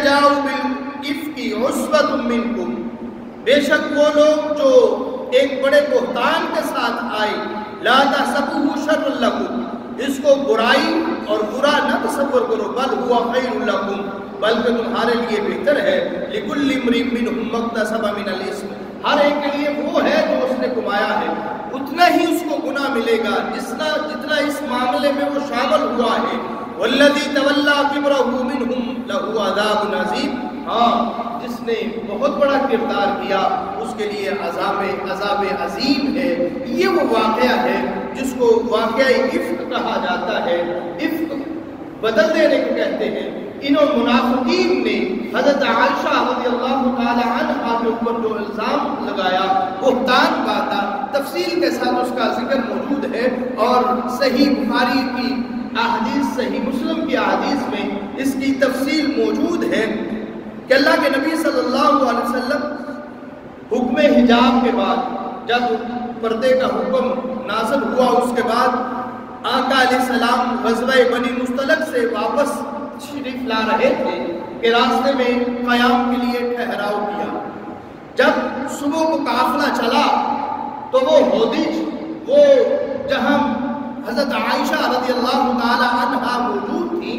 جاؤ بالإفک عصبۃ منکم، بے شک وہ لوگ جو ایک بڑے بہتان کے ساتھ آئے، لا تحسبوہ شرا لکم، اس کو برائی اور برا نہ تصور کرو، بل ہوا خیر لکم، بلکہ تمہارے لیے بہتر ہے، لکل امرئ منہم ما اکتسب من الاسم، ہر ایک کے لیے وہ ہے جو اس نے کمایا ہے، اتنا ہی اس کو گناہ ملے گا جتنا اس معاملے میں وہ شامل ہوا ہے۔ والذی تولی کبرہ منہم لہ عذاب عظیم، ہاں جس نے بہت بڑا کردار کیا اس کے لیے عذاب عظیم ہے۔ یہ وہ واقعہ ہے جس کو واقعہ افک کہا جاتا ہے، افک بدل دینے کو کہتے ہیں۔ انہوں منافقین نے حضرت عائشہ رضی اللہ تعالی عنہا کے اوپر جو الزام لگایا، بہتان باتا، تفصیل کے ساتھ اس کا ذکر موجود ہے، اور صحیح بخاری کی احادیث، صحیح مسلم کی احادیث میں اس کی تفصیل موجود ہے کہ اللہ کے نبی صلی اللہ علیہ وسلم حکم حجاب کے بعد، جب پردے کا حکم نازل ہوا، اس کے بعد آقا علیہ السلام غزوہ بنی مستلق سے واپس تشریف لا رہے تھے کہ راستے میں قیام کے لیے ٹھہراؤ کیا۔ جب صبح کو قافلہ چلا تو وہ ہودج، وہ جہاں حضرت عائشہ رضی اللہ تعالی عنہا موجود تھی،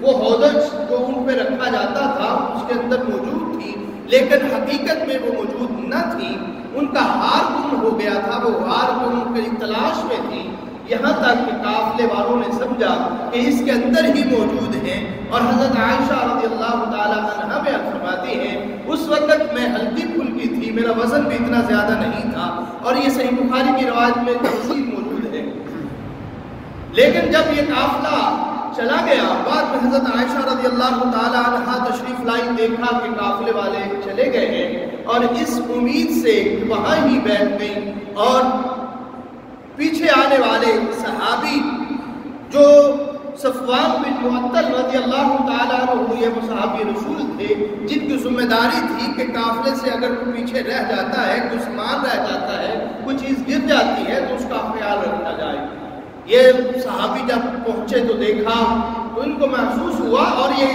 وہ ہودج جو ان پہ رکھا جاتا تھا اس کے اندر موجود تھی، لیکن حقیقت میں وہ موجود نہ تھی، ان کا ہار گم ہو گیا تھا، وہ ہار کو ان کی تلاش میں تھی، یہاں تک کہ قافلے والوں نے سمجھا کہ اس کے اندر ہی موجود ہیں، اور حضرت عائشہ رضی اللہ تعالی عنہا بیان فرماتی ہیں اس وقت میں ہلکی پھلکی تھی، میرا وزن بھی اتنا زیادہ نہیں تھا، اور یہ صحیح بخاری کی روایت میں تفصیل موجود ہے۔ لیکن جب یہ قافلہ چلا گیا، بعد میں حضرت عائشہ رضی اللہ تعالی عنہا تشریف لائی، دیکھا کہ قافلے والے چلے گئے ہیں، اور اس امید سے وہاں ہی بیٹھ گئی، اور پیچھے آنے والے صحابی جو صفوان بن معطل رضی اللہ تعالیٰ عنہ، یہ وہ صحابی رسول تھے جن کی ذمہ داری تھی کہ قافلے سے اگر کوئی پیچھے رہ جاتا ہے، کوئی سامان رہ جاتا ہے، کوئی چیز گر جاتی ہے تو اس کا خیال رکھا جائے۔ یہ صحابی جب پہنچے تو دیکھا تو ان کو محسوس ہوا، اور یہ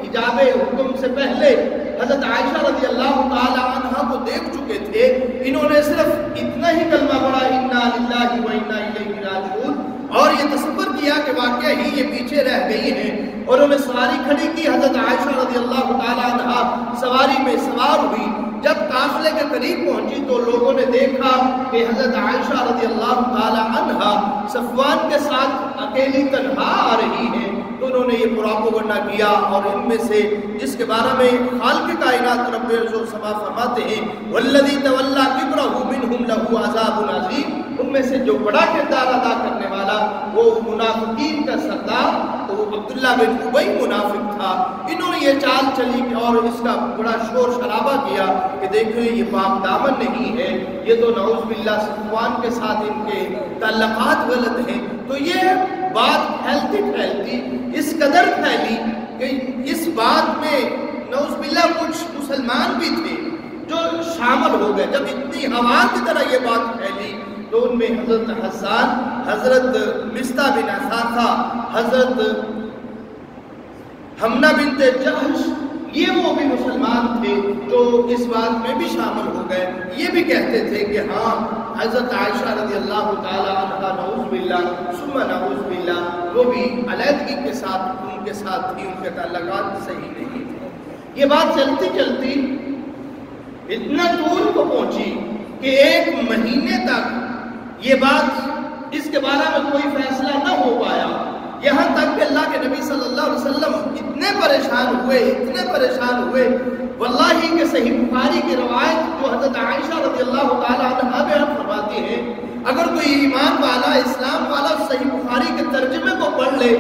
حجاب حکم سے پہلے حضرت عائشہ رضی اللہ تعالی عنہا کو دیکھ چکے تھے، انہوں نے صرف اتنا ہی کلمہ پڑھا، انا للہ و انا الیہ راجعون، اور یہ تصور کیا کہ واقعہ ہی یہ پیچھے رہ گئی ہیں، اور انہوں نے سواری کھڑی کی، حضرت عائشہ رضی اللہ تعالی عنہا سواری میں سوار ہوئی۔ جب قافلے کے قریب پہنچی تو لوگوں نے دیکھا کہ حضرت عائشہ رضی اللہ تعالی عنہا صفوان کے ساتھ اکیلی تنہا آ رہی ہے، تو انہوں نے یہ پروپیگنڈا کیا، اور ان میں سے جس کے بارے میں خالق کائنات رب عز و جل فرماتے ہیں والذی تولی کبرہ منہم لہ عذاب عظیم، ان میں سے جو بڑا کردار ادا کرنے والا وہ منافقین کا سردار تو عبداللہ بن ابی منافق تھا۔ انہوں نے یہ چال چلی اور اس کا بڑا شور شرابہ کیا کہ دیکھو یہ پاک دامن نہیں ہے، یہ تو نعوذ باللہ صفوان کے ساتھ ان کے تعلقات غلط ہیں۔ تو یہ بات پھیلتی پھیلتی اس قدر پھیلی کہ اس بات میں نعوذ باللہ کچھ مسلمان بھی تھے جو شامل ہو گئے۔ جب اتنی ہوا کی طرح یہ بات پھیلی تو ان میں حضرت حسان، حضرت مصطح بن اثاثہ، حضرت حمنہ بنت جحش، یہ وہ بھی مسلمان تھے جو اس بات میں بھی شامل ہو گئے۔ یہ بھی کہتے تھے کہ ہاں حضرت عائشہ رضی اللہ تعالی عنہا نعوذ باللہ ثم نعوذ باللہ وہ بھی علیحدگی کے ساتھ ان کے ساتھ تھی، ان کے تعلقات صحیح نہیں تھے۔ یہ بات چلتی چلتی اتنا دور کو پہنچی کہ 1 مہینے تک یہ بات اس کے بارے میں کوئی فیصلہ نہ ہو پایا، یہاں تک کہ اللہ کے نبی صلی اللہ علیہ وسلم اتنے پریشان ہوئے واللہ کہ صحیح بخاری کی روایت جو حضرت عائشہ رضی اللہ تعالی عنہا بیان فرماتی ہے، اگر کوئی ایمان والا، اسلام والا صحیح بخاری کے ترجمے کو پڑھ لے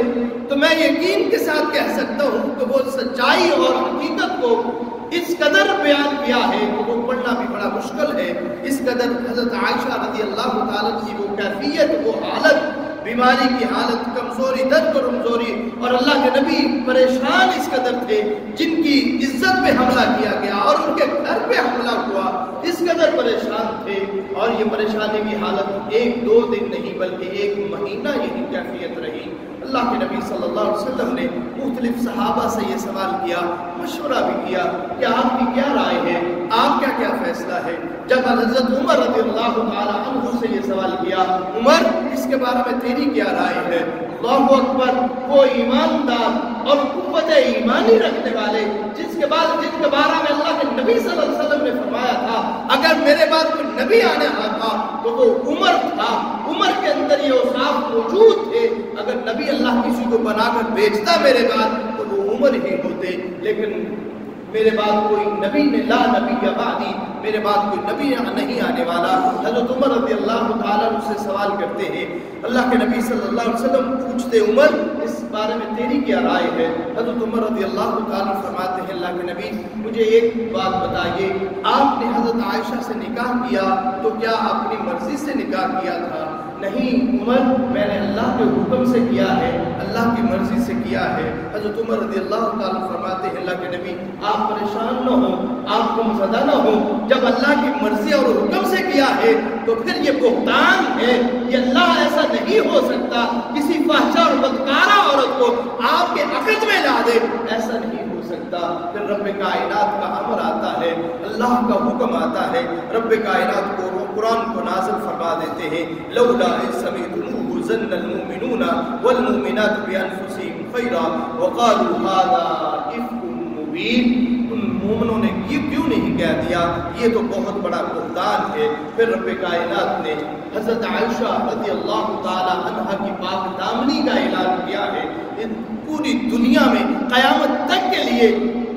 تو میں یقین کے ساتھ کہہ سکتا ہوں کہ وہ سچائی اور حقیقت کو اس قدر بیان کیا ہے کہ وہ پڑھنا بھی بڑا مشکل ہے۔ اس قدر حضرت عائشہ رضی اللہ تعالیٰ کی وہ کیفیت، وہ حالت، بیماری کی حالت، کمزوری، درد و کمزوری، اور اللہ کے نبی پریشان اس قدر تھے، جن کی عزت پہ حملہ کیا گیا اور ان کے گھر پہ حملہ ہوا، اس قدر پریشان تھے، اور یہ پریشانی کی حالت 1-2 دن نہیں بلکہ 1 مہینہ یہی کیفیت رہی۔ اللہ کے نبی صلی اللہ علیہ وسلم نے مختلف صحابہ سے یہ سوال کیا، مشورہ بھی کیا کہ آپ کی کیا رائے ہے، آپ کیا کیا فیصلہ ہے۔ جب حضرت عمر رضی اللہ تعالی عنہ سے یہ سوال کیا، عمر اس کے بارے میں تیری کیا رائے ہے؟ اللہ اکبر، وہ ایماندار اور قوت ایمانی رکھنے والے جن کے بارے میں اللہ کے نبی صلی اللہ علیہ وسلم نے فرمایا تھا اگر میرے بعد کوئی نبی آنے آتا تو وہ عمر تھا۔ عمر کے اندر یہ اوصاف موجود تھے، اگر نبی اللہ کسی کو بنا کر بھیجتا میرے بعد تو وہ عمر ہی ہوتے، لیکن میرے بعد کوئی نبی نے لا نبی بعدی، میرے بعد کوئی نبی نہیں آنے والا۔ حضرت عمر رضی اللہ تعالیٰ عنہ سے سوال کرتے ہیں، اللہ کے نبی صلی اللہ علیہ وسلم پوچھتے عمر اس بارے میں تیری کیا رائے ہے؟ حضرت عمر رضی اللہ تعالیٰ فرماتے ہیں، اللہ کے نبی مجھے ایک بات بتائیے، آپ نے حضرت عائشہ سے نکاح کیا تو کیا اپنی مرضی سے نکاح کیا تھا؟ نہیں عمر، میں نے اللہ کے حکم سے کیا ہے، اللہ کی مرضی سے کیا ہے۔ حضرت عمر رضی اللہ تعالیٰ فرماتے ہیں، اللہ کے نبی آپ پریشان نہ ہوں، آپ کو مزدہ نہ ہوں، جب اللہ کی مرضی اور حکم سے کیا ہے تو پھر یہ بہتان ہے، یہ اللہ ایسا نہیں ہو سکتا کسی فحشہ اور بدکارہ عورت کو آپ کے عقد میں لا دے، ایسا نہیں ہو سکتا۔ پھر رب کائنات کا امر آتا ہے، اللہ کا حکم آتا ہے، رب کائنات کو قرآن کو نازل فرما دیتے ہیں، لولا اذ سمعتموہ ظن المؤمنون والمؤمنات بانفسہم خیرا وقالوا ھذا افک مبین۔ ان مومنوں نے یہ کیوں نہیں کہہ دیا یہ تو بہت بڑا بہتان ہے۔ پھر رب کائنات نے حضرت عائشہ رضی اللہ تعالی عنہا کی پاک دامنی کا اعلان کیا ہے، پوری دنیا میں قیامت تک کے لیے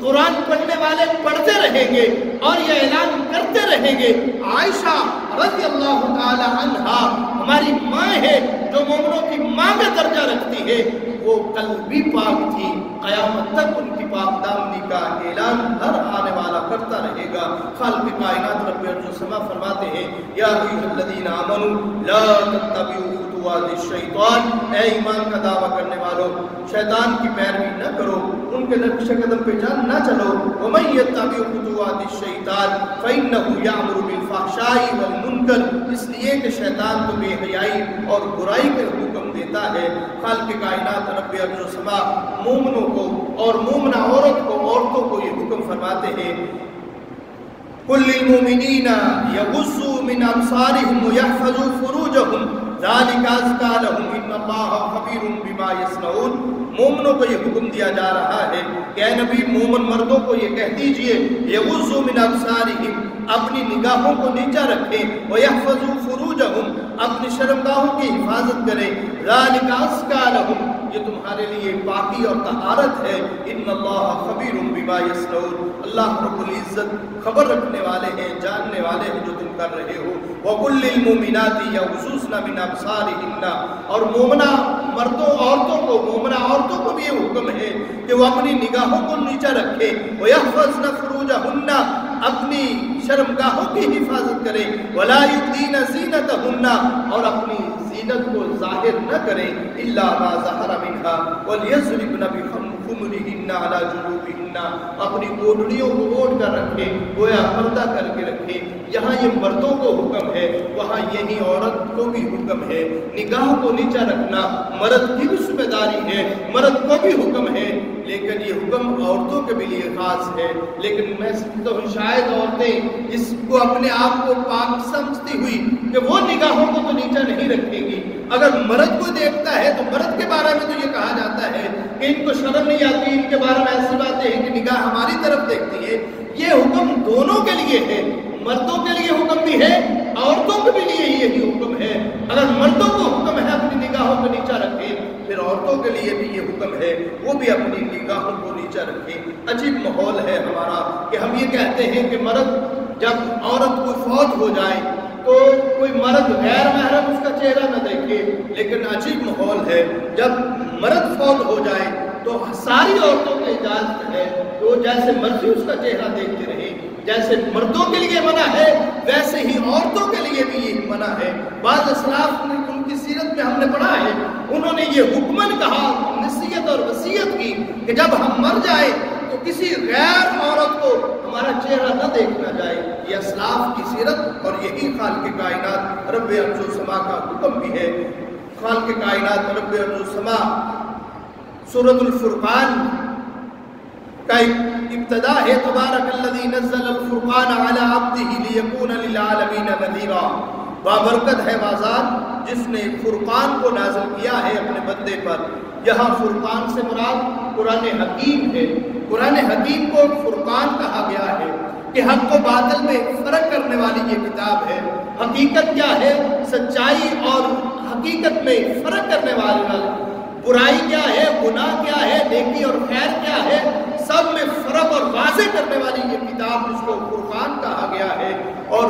قرآن پڑھنے والے پڑھتے رہیں گے اور یہ اعلان کرتے رہیں گے، عائشہ رضی اللہ تعالی عنہا ہماری ماں ہے جو مومنوں کی ماں کا درجہ رکھتی ہے، وہ قلبی پاک تھی، قیامت تک ان کی پاک دامنی کا اعلان ہر آنے والا کرتا رہے گا۔ خالق کائنات رب ارض و سما فرماتے ہیں، یا ایھا الذین آمنوا لا تتبعوا خطوات الشیطان، اے ایمان کا دعویٰ کرنے والوں شیطان کی پیروی نہ کرو، ان کے نقش قدم پہ نہ چلو۔ ومن یتبع خطوات الشیطان فإنہ یأمر بالفحشاء والمنکر، اس لیے کہ شیطان تو بے حیائی اور برائی کا حکم دیتا ہے۔ خالق کائنات رب ارض و سما مومنوں کو اور مومنہ عورتوں کو یہ حکم فرماتے ہیں، قل للمؤمنین یغضوا من ابصارهم ویحفظوا فروجهم ذلک ازکی لہم ان اللہ خبیر بما یصنعون۔ مومنوں کو یہ حکم دیا جا رہا ہے کہ اے نبی مومن مردوں کو یہ کہہ دیجئے، یغضوا من ابصارهم، اپنی نگاہوں کو نیچا رکھیں، ویحفظوا فروجهم، اپنی شرمگاہوں کی حفاظت کریں، ذلک ازکی لہم، یہ تمہارے لیے پاکی اور طہارت ہے، ان اللہ خبیر بما یصنعون، اللہ رب العزت خبر رکھنے والے ہیں، جاننے والے ہیں جو تم کر رہے ہو۔ وَقُلْ لِلْمُؤْمِنَاتِ يَغْضُضْنَ مِنْ أَبْصَارِهِنَّ، اور مومنہ مومنہ عورتوں کو بھی یہ حکم ہے کہ وہ اپنی نگاہوں کو نیچا رکھے، وَيَحْفَظْنَ فُرُوجَهُنَّ، اپنی شرمگاہوں کی حفاظت کریں، وَلَا يُبْدِينَ زِينَتَهُنَّ، اور اپنی زینت کو ظاہر نہ کریں، إِلَّا مَا ظَهَرَ مِنْهَا وَلْيَضْرِبْنَ بِخُمُرِهِنَّ عَلَى جُلُوبِهِنَّ، اپنی اوڑھنیوں کو اوڑھ کر رکھیں، گویا پردہ کر کے رکھیں۔ یہاں یہ مردوں کو حکم ہے، وہاں یہی عورت کو بھی حکم ہے، نگاہ کو نیچا رکھنا مرد کی بھی ذمہ داری ہے، مرد کو بھی حکم ہے، لیکن یہ حکم عورتوں کے بھی لیے خاص ہے۔ لیکن میں سمجھتا ہوں شاید عورتیں اس کو اپنے آپ کو پاک سمجھتی ہوئی کہ وہ نگاہوں کو تو نیچا نہیں رکھے گی، اگر مرد کو دیکھتا ہے تو مرد کے بارے میں تو یہ کہا جاتا ہے کہ ان کو شرم نہیں آتی، ان کے بارے میں ایسی باتیں ہیں کہ نگاہ ہماری طرف دیکھتی ہے۔ یہ حکم دونوں کے لیے ہے، مردوں کے لیے حکم بھی ہے، عورتوں کے بھی لیے یہی حکم ہے۔ اگر مردوں کو حکم ہے اپنی نگاہوں کو نیچا رکھیں، پھر عورتوں کے لیے بھی یہ حکم ہے وہ بھی اپنی نگاہوں کو نیچا رکھیں۔ عجیب ماحول ہے ہمارا کہ ہم یہ کہتے ہیں کہ مرد جب عورت کو فوت ہو جائے تو کوئی مرد غیر محرم اس کا چہرہ نہ دیکھے، لیکن عجیب ماحول ہے جب مرد فوت ہو جائے تو ساری عورتوں کو اجازت ہے کہ وہ جیسے مرضی اس کا چہرہ دیکھتے رہے۔ جیسے مردوں کے لیے منع ہے ویسے ہی عورتوں کے لیے بھی یہ منع ہے۔ بعض اسلاف نے ان کی سیرت میں ہم نے پڑھا ہے، انہوں نے یہ حکمن کہا، نصیحت اور وصیت کی کہ جب ہم مر جائیں تو کسی غیر عورت کو ہمارا چہرہ نہ دیکھنا جائے. یہ اسلاف کی سیرت اور یہی خالق کائنات رب ارض و سما کا حکم بھی ہے. خالق کائنات رب ارض و سما سورۃ الفرقان کا ابتدا ہے تبارک الذی نزل الفرقان علی عبدہ لیکون للعالمین نذیرا. بابرکت ہے بازار جس نے فرقان کو نازل کیا ہے اپنے بندے پر. یہاں فرقان سے مراد قرآن حکیم ہے. قرآن حکیم کو فرقان کہا گیا ہے کہ حق و باطل میں فرق کرنے والی یہ کتاب ہے. حقیقت کیا ہے, سچائی اور حقیقت میں فرق کرنے والی, برائی کیا ہے, گناہ کیا ہے, نیکی اور خیر کیا ہے, سب میں فرق اور واضح کرنے والی یہ کتاب جس کو فرقان کہا گیا ہے. اور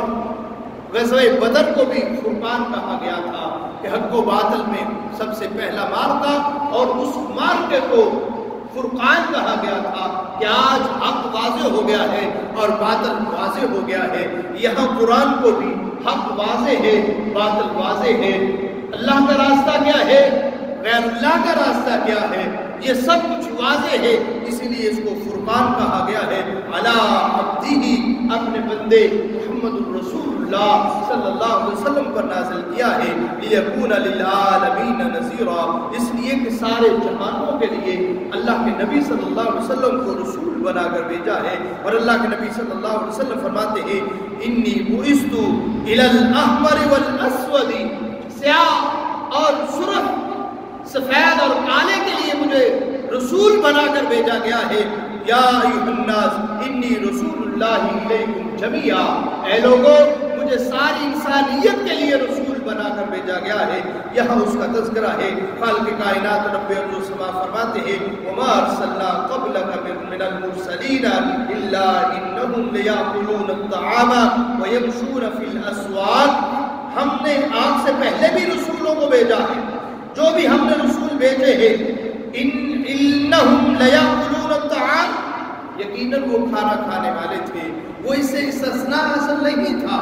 غزوہ بدر کو بھی فرقان کہا گیا تھا کہ حق و باطل میں سب سے پہلا مارکا, اور اس مارکے کو فرقان کہا گیا تھا کہ آج حق واضح ہو گیا ہے اور باطل واضح ہو گیا ہے. یہاں قرآن کو بھی حق واضح ہے, باطل واضح ہے. اللہ کا راستہ کیا ہے, غیر اللہ کا راستہ کیا ہے, یہ سب کچھ واضح ہے. اسی لیے اس کو فرقان کہا گیا ہے. علی عبدہ, اپنے بندے محمد الرسول اللہ صلی اللہ علیہ وسلم پر نازل کیا ہے. لیکون للعالمین نذیرا, اس لیے کہ سارے جہانوں کے لیے اللہ کے نبی صلی اللہ علیہ وسلم کو رسول بنا کر بھیجا ہے. اور اللہ کے نبی صلی اللہ علیہ وسلم فرماتے ہیں انی بعثت الی الاحمر والاسود, سیاہ اور سرخ, سفید اور کالے کے لیے مجھے رسول بنا کر بھیجا گیا ہے. یا ایھا الناس انی رسول اللہ الیکم جمیعا, اے لوگو مجھے ساری انسانیت کے لیے رسول بنا کر بھیجا گیا ہے. یہاں اس کا تذکرہ ہے. خالق کائنات رب ارض و سما فرماتے ہیں وما ارسلنا قبلک من المرسلین الا انہم لیأکلون الطعام ویمشون فی الاسواق. ہم نے آپ سے پہلے بھی رسولوں کو بھیجا ہے, جو بھی ہم نے رسول بھیجے ہیں, انہم لیأکلون الطعام, یقیناً وہ کھانا کھانے والے تھے. وہ اس سے استثناء حاصل نہیں تھا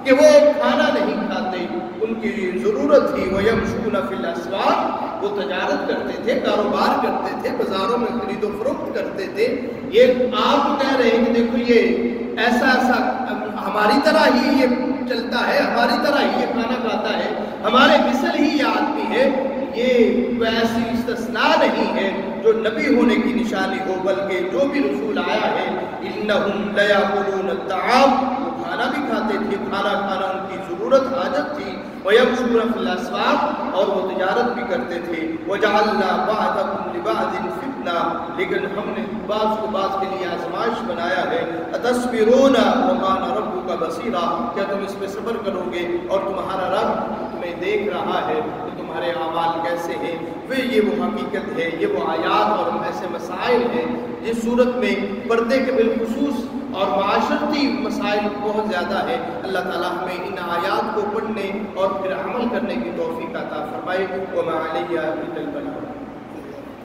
کہ وہ کھانا نہیں کھاتے, ان کی ضرورت تھی. وَيَمْشُونَ فِي الْأَسْوَاقِ, وہ تجارت کرتے تھے, کاروبار کرتے تھے, بازاروں میں خرید و فروخت کرتے تھے. یہ آپ کہہ رہے ہیں کہ دیکھو یہ ایسا ہماری طرح ہی یہ چلتا ہے, ہماری طرح ہی یہ کھانا کھاتا ہے, ہمارے مثل ہی یہ آدمی ہے. یہ ایسی استثناء نہیں ہے جو نبی ہونے کی نشانی ہو, بلکہ جو بھی رسول آیا ہے انہم لیأکلون الطعام, وہ کھانا بھی کھاتے تھے, کھانا کھانا ان کی ضرورت حاجت تھی. وَيَمْشُونَ فِي الْأَسْوَاقِ, اور وہ تجارت بھی کرتے تھے. وَجَعَلْنَا بَعْضَكُمْ لِبَعْضٍ فِتْنَةً, لیکن ہم نے بعض کو بعض کے لیے آزمائش بنایا ہے. أَتَصْبِرُونَ وَكَانَ رَبُّكَ بَصِيرًا, کیا تم اس میں صبر کرو گے اور تمہارا رب تمہیں دیکھ رہا ہے کہ تمہارے اعمال کیسے ہیں. یہ وہ حقیقت ہے, یہ وہ آیات اور ایسے مسائل ہیں جس صورت میں پردے کے بالخصوص اور معاشرتی مسائل بہت زیادہ ہے. اللہ تعالیٰ ہمیں ان آیات کو پڑھنے اور پھر عمل کرنے کی توفیق عطا فرمائے. وما علیہ الا البلاغ.